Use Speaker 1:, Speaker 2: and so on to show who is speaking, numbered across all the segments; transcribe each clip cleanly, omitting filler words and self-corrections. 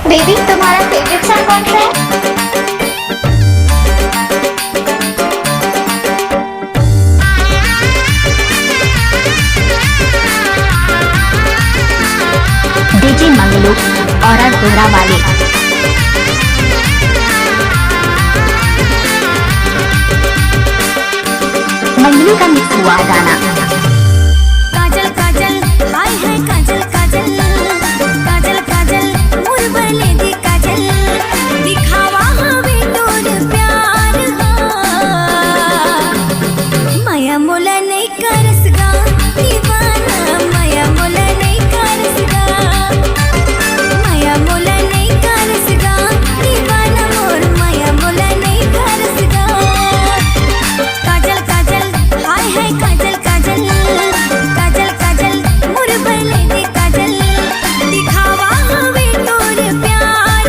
Speaker 1: Baby तुम्हारा favourite song कौन सा है?
Speaker 2: डीजे मंगलू और दोहरा वाले। मंगलू का मिक्स हुआ गाना।
Speaker 3: काजल काजल हाय हाय काजल काजल काजल काजल मोर बने दी काजल दिखावा हवे तोर प्यार माया मोला नहीं करसगा दीवाना माया मोला नहीं करसगा माया मोला नहीं करसगा दीवाना मोर माया मोला नहीं करसगा काजल काजल हाय हाय काजल काजल काजल काजल मोर भले दे काजल दिखावा हवे तोर प्यार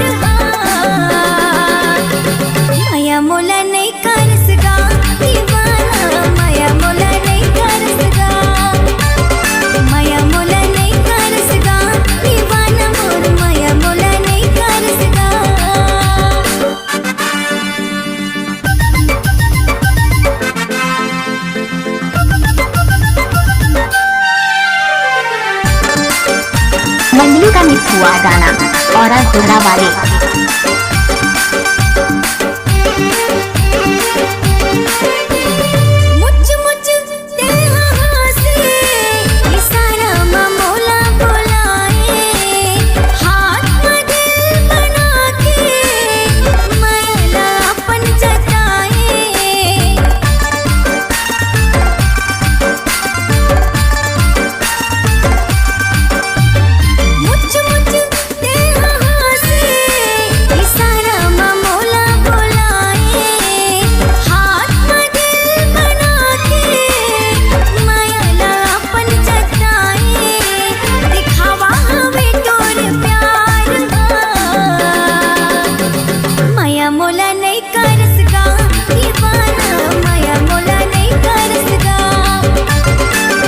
Speaker 3: माया मोला नहीं करसगा दीवाना माया मोला नहीं करसगा माया मोला नहीं करसगा दीवाना मोर माया मोला नहीं करसगा।
Speaker 2: मंगलू का मिक्स हुआ गाना और दोहरा वाले।
Speaker 3: मुझ मुझ तेरा हासे इशारा मोला बोलाए हाथ में दिल बना के माया अपन जताए मुझ मुझ तेरा हासे इशारा मोला बोलाए हाथ में दिल बना के माया अपन जताए दिखावा हवे तोर प्यार माया मोला नहीं करसगा दीवाना माया मोला नहीं करसगा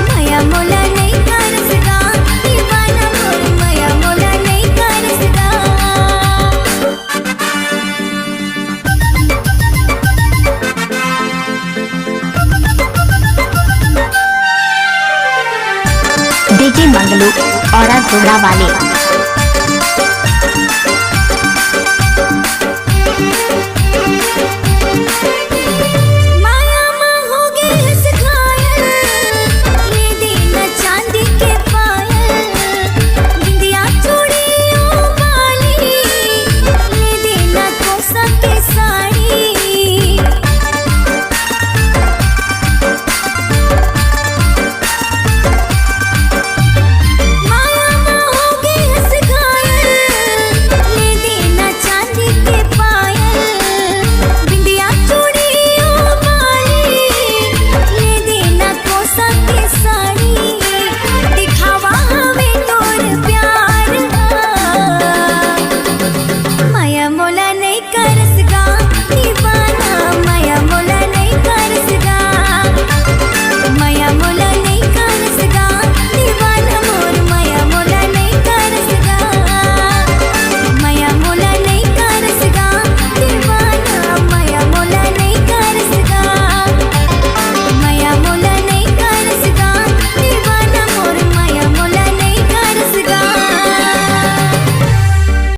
Speaker 3: माया मोला नहीं करसगा दीवाना मोर माया मोला नहीं करसगा।
Speaker 2: डीजे मंगलू और दोहरा वाले।